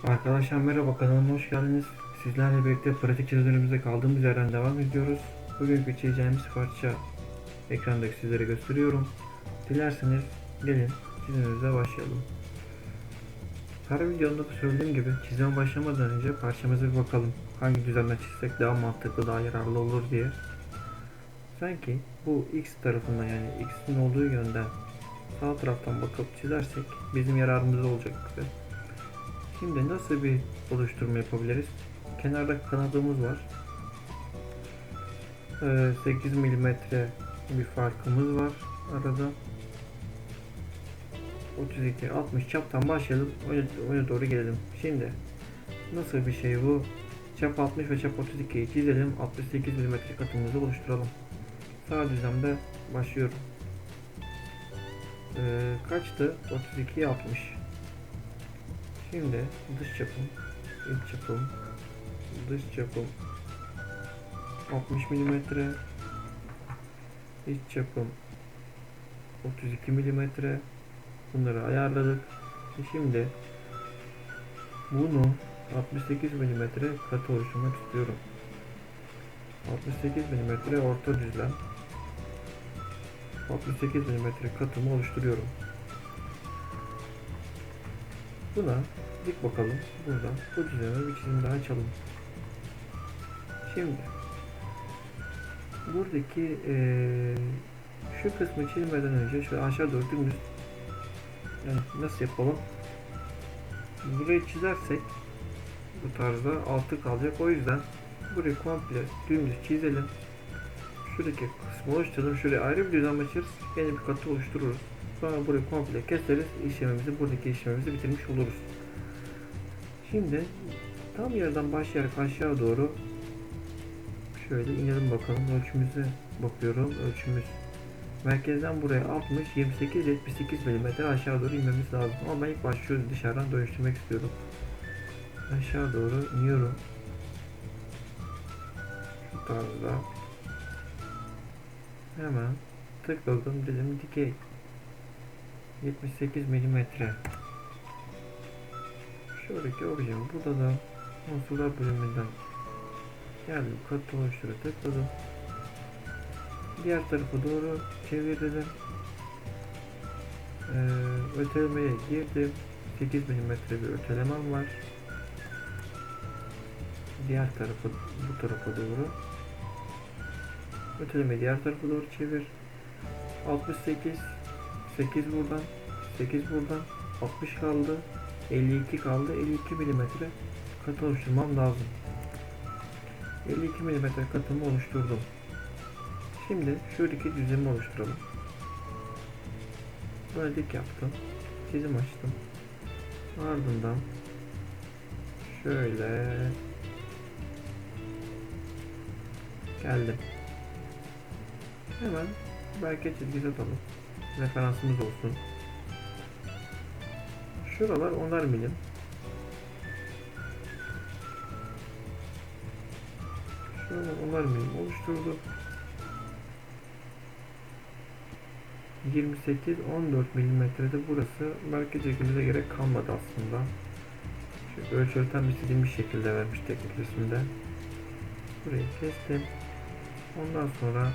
Arkadaşlar merhaba, kanalıma hoş geldiniz. Sizlerle birlikte pratik çizimlerimize kaldığımız yerden devam ediyoruz. Bugün çizeceğimiz parça ekrandaki sizlere gösteriyorum. Dilerseniz gelin çizimimize başlayalım. Her videomda da söylediğim gibi çizime başlamadan önce parçamıza bir bakalım. Hangi düzenle çizsek daha mantıklı, daha yararlı olur diye. Sanki bu X tarafından, yani X'in olduğu yönden sağ taraftan bakıp çizersek bizim yararımıza olacak gibi. Şimdi nasıl bir oluşturma yapabiliriz? Kenarda kanadımız var. 8 milimetre bir farkımız var arada. 32 60 çaptan başlayalım, öne doğru gelelim. Şimdi nasıl bir şey bu? Çap 60 ve çap 32'yi çizelim. 68 milimetre katımızı oluşturalım. Sağ düzlemde başlıyorum. Kaçtı? 32'ye 60. Şimdi dış çapım, iç çapım, dış çapım 60 milimetre, iç çapım 32 milimetre. Bunları ayarladık. Şimdi bunu 68 milimetre katı oluşturmak istiyorum. 68 milimetre orta düzlem, 68 milimetre katımı oluşturuyorum. Buna dik bakalım. Buradan bu düzleme bir çizim daha açalım. Şimdi buradaki şu kısmı çizmeden önce şöyle aşağı doğru dümdüz, yani nasıl yapalım? Burayı çizersek bu tarzda altı kalacak. O yüzden burayı komple dümdüz çizelim. Şuradaki kısmı oluşturalım. Şuraya ayrı bir düzlem açarız. Yeni bir katı oluştururuz. Sonra burayı komple keseriz. Buradaki işlemimizi bitirmiş oluruz. Şimdi tam yerden başlayarak aşağı doğru şöyle inelim bakalım. Ölçümüze bakıyorum. Ölçümüz merkezden buraya 60, 28, 78 mm aşağı doğru inmemiz lazım. Ama ben ilk başta şöyle dışarıdan dönüştürmek istiyorum. Aşağı doğru iniyorum. Şu tarzda. Hemen tıkladım, dedim dikey 78 mm. Şuradaki objem, burada da unsurlar bölümünden geldim, katı oluştura tıkladım. Diğer tarafa doğru çevirdim. Ötelemeye girdim. 8 mm bir ötelemem var. Diğer tarafa, bu tarafa doğru. Ötelemeyi diğer tarafa doğru çevir. 68, 8 buradan, 8 buradan, 60 kaldı, 52 kaldı. 52 mm katı oluşturmam lazım. 52 mm katımı oluşturdum. Şimdi şuradaki düzlemi oluşturalım. Böyle dik yaptım. Çizim açtım. Ardından şöyle geldim. Hemen belki çizgi atalım. Referansımız olsun. Şuralar 10'ar milim. Şuralar 10'ar milim oluşturduk. 28-14 milimetrede burası. Belki çekimize gerek kalmadı aslında. Şu ölçülten istediğim bir şekilde vermiş teknik resimde. Burayı kestim. Ondan sonra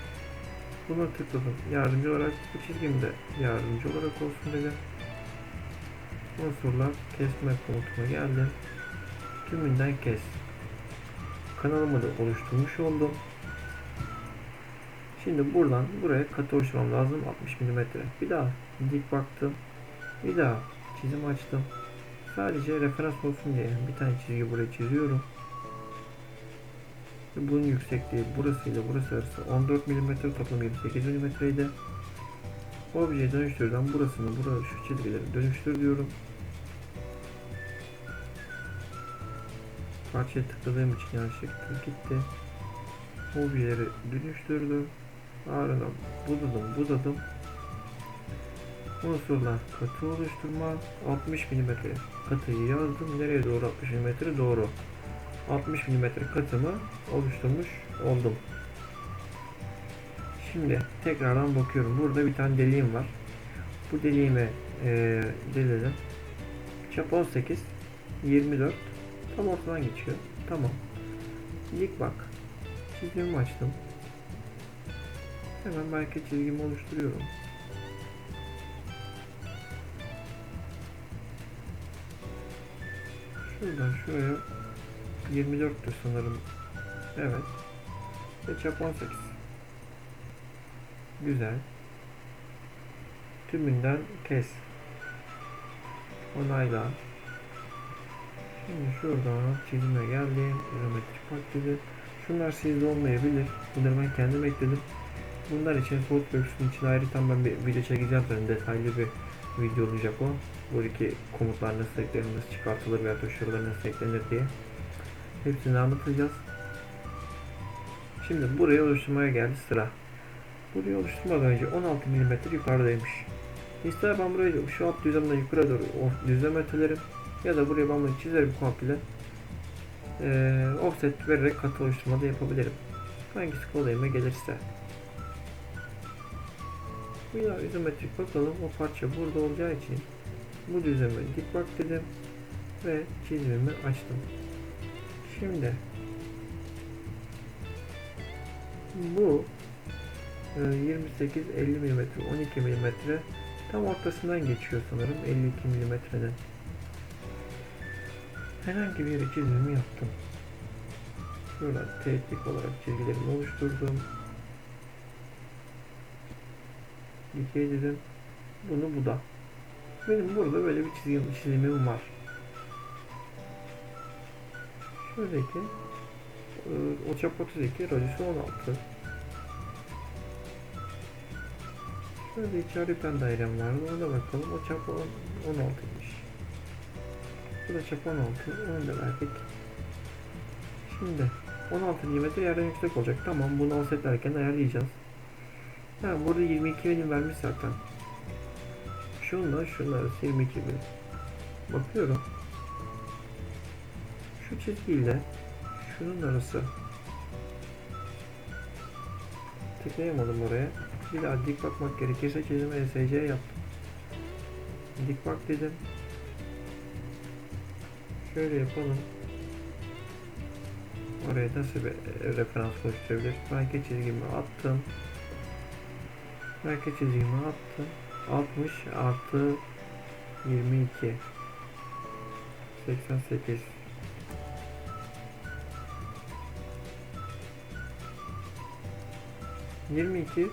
buna tıkladım. Yardımcı olarak bu çizgimde yardımcı olarak olsun dedim. Unsurlar kesme komutuna geldim. Tümünden kes. Kanalımı da oluşturmuş oldum. Şimdi buradan buraya katı oluşturmam lazım, 60 mm. Bir daha dik baktım. Bir daha çizim açtım. Sadece referans olsun diye bir tane çizgi buraya çiziyorum. Bunun yüksekliği burası ile burası arası 14 mm, toplam 28 mm idi. Objeyi dönüştürden burasını, şu çizgileri dönüştür diyorum. Parçaya tıkladığım için yanlışlıkla gitti. Objeleri dönüştürdüm. Ardından budadım. Unsurlar katı oluşturma 60 mm katıyı yazdım. Nereye doğru? 60 mm doğru. 60 mm katımı oluşturmuş oldum. Şimdi tekrardan bakıyorum. Burada bir tane deliğim var. Bu deliğime delelim. Çap 18. 24. Tam ortadan geçiyor. Tamam. Dik bak. Çizgimi açtım. Hemen merkez çizgimi oluşturuyorum. Şuradan şuraya 24'tür sanırım. Evet. Ve çap 18. Güzel. Tümünden kes. Onayla. Şimdi şuradan çizime geldim. Geometrik pakteli. Şunlar sizde olmayabilir. Bunları ben kendim ekledim. Bunlar için SolidWorks'un için ayrıca ben bir video çekeceğim. Yani detaylı bir video olacak o. Buradaki komutlar nasıl eklenir, nasıl çıkartılır veya şuralar nasıl eklenir diye. Hepsini anlatacağız. Şimdi burayı oluşturmaya geldi sıra. Burayı oluşturmadan önce 16 mm yukarıdaymış. İster ben burayı şu alt düzlemden yukarı doğru düzlem ötelerim ya da buraya ben bunu çizerim komple. Offset vererek katı oluşturma da yapabilirim. Hangisi kolayıma gelirse. Bir daha izometrik bakalım. O parça burada olacağı için bu düzleme dik bak dedim ve çizimimi açtım. Şimdi bu 28-50 mm 12 mm tam ortasından geçiyor sanırım 52 mm'den. Herhangi bir yere çizimimi yaptım. Şuradan teknik olarak çizgilerimi oluşturdum. Dikey dedim. Bu da. Benim burada böyle bir çizimim var. Şuradaki o çap 32, radyosu 16. Şöyle içeri bir dairem vardı. Ona da bakalım. O çap 16'ymış. Bu da çap 16. Onu da verdik. Şimdi 16 mm yerden yüksek olacak. Tamam, bunu offsetlerken ayarlayacağız. Ha, burada 22 milim vermiş zaten. Şunlar 22 milim. Bakıyorum. Şu çizgiyle şunun arası. Tıklayamadım oraya. Bir daha dik bakmak gerekirse çizimi ESC yaptım. Dik bak dedim. Şöyle yapalım. Oraya nasıl bir referans oluşturabilir? Merkez çizgimi attım. Merkez çizgimi attım. 60 artı 22 88 22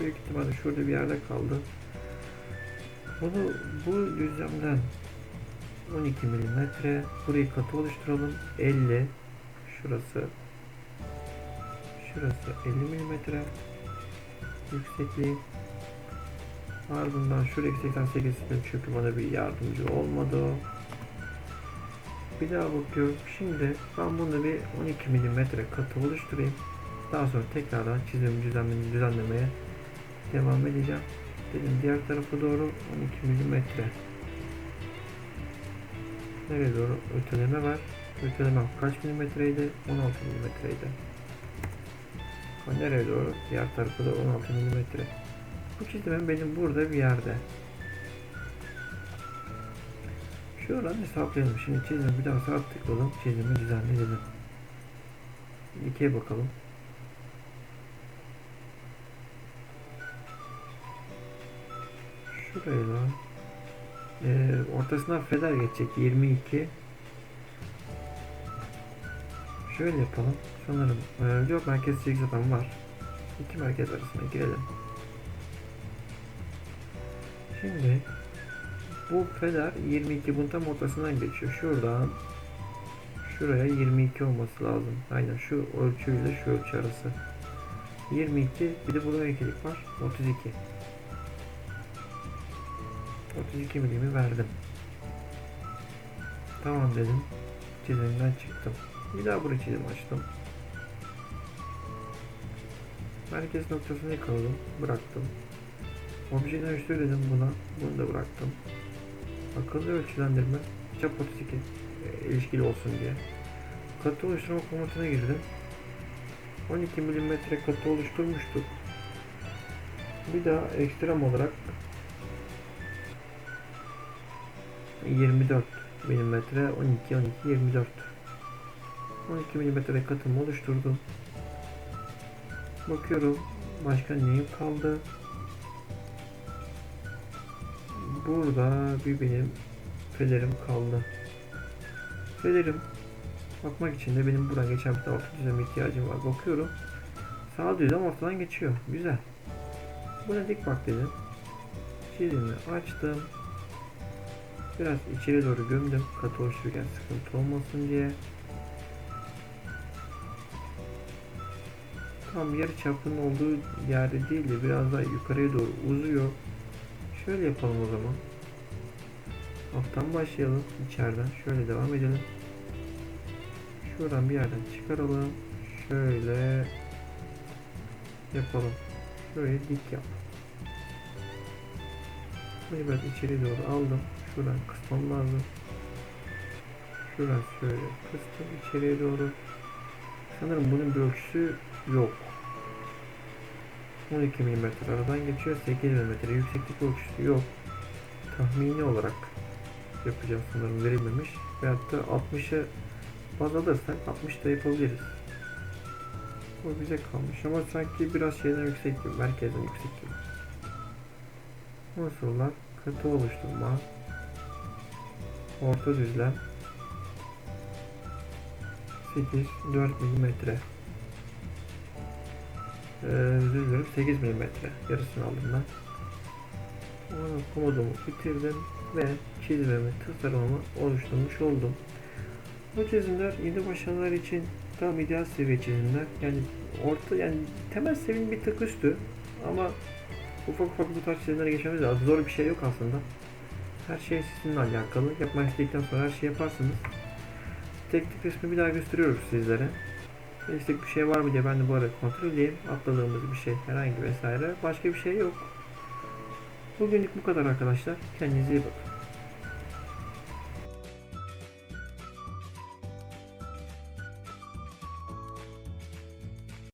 büyük ihtimalle şurada bir yerde kaldı. Bunu bu düzlemden 12 mm burayı katı oluşturalım. 50 şurası 50 mm yüksekliği. Ardından şuraya 88 çünkü bana bir yardımcı olmadı o. Bir daha bakıyorum. Şimdi ben bunu bir 12 mm katı oluşturayım. Daha sonra tekrardan çizim düzenlemeye devam edeceğim. Dedim diğer tarafa doğru 12 mm. Nereye doğru öteleme var? Öteleme kaç milimetreydi? 16 milimetreydi. Nereye doğru? Diğer tarafı da 16 milimetre. Bu çizimim benim burada bir yerde. Şuradan hesaplayalım. Şimdi çizimi bir daha sağ tıkladım. Çizimi düzenleyelim. İkiye bakalım. Şurayla ortasından feder geçecek 22. Şöyle yapalım. Sanırım yok, merkez çizgi zaten var. İki merkez arasına girelim. Şimdi bu feder 22 bunun tam ortasından geçiyor. Şuradan şuraya 22 olması lazım. Aynen şu ölçüyle şu ölçü arası. 22, bir de burada ikilik var. 32. 32 milimi verdim. Tamam dedim. Çizimden çıktım. Bir daha buraya çizim açtım. Merkez noktasını yakaladım. Bıraktım. Obje dönüştür dedim buna. Bunu da bıraktım. Akıllı ölçülendirme çap 32 ilişkili olsun diye. Katı oluşturma komutuna girdim. 12 mm katı oluşturmuştuk. Bir daha ekstrem olarak 24 milimetre, 12, 12, 24. 12 milimetre katımı oluşturdum. Bakıyorum başka neyim kaldı. Burada bir benim federim kaldı. Federim bakmak için de benim buradan geçen bir orta düzleme ihtiyacım var. Bakıyorum sağ düzlem ortadan geçiyor. Güzel. Buna dik bak dedim. Çizimi açtım. Biraz içeri doğru gömdüm. Katı oluştururken sıkıntı olmasın diye. Tam yarı çapının olduğu yerde değil de biraz daha yukarıya doğru uzuyor. Şöyle yapalım o zaman. Alttan başlayalım. İçeriden şöyle devam edelim. Şuradan bir yerden çıkaralım. Şöyle yapalım. Şurayı dik yap. Burayı biraz içeri doğru aldım. Şuradan kısmam lazım. Şuradan şöyle kıstım içeriye doğru. Sanırım bunun bir ölçüsü yok. 12 mm aradan geçiyor. 8 mm yükseklik ölçüsü yok. Tahmini olarak yapacağım, sanırım verilmemiş. Veyahut da 60'ı baz alırsak 60 da yapabiliriz. O bize kalmış ama sanki biraz şeyden yüksek gibi, merkezden yüksek gibi. Unsurlar, katı oluşturma, orta düzlem, 8, 4 milimetre. Özür dilerim, 8 milimetre. Yarısını aldım ben. Onu komodumu bitirdim ve çizimimi, tasarımımı oluşturmuş oldum. Bu çizimler yeni başlayanlar için tam ideal seviye çizimler. Yani orta, yani temel seviyenin bir tık üstü ama ufak ufak bu tarz çizimlere geçmemiz lazım. Zor bir şey yok aslında. Her şey sizinle alakalı. Yapmak istedikten sonra her şeyi yaparsınız. Teknik resmi bir daha gösteriyoruz sizlere. Eksik bir şey var mı diye ben de bu arada kontrol edeyim. Atladığımız bir şey, herhangi vesaire. Başka bir şey yok. Bugünlük bu kadar arkadaşlar. Kendinize iyi bakın.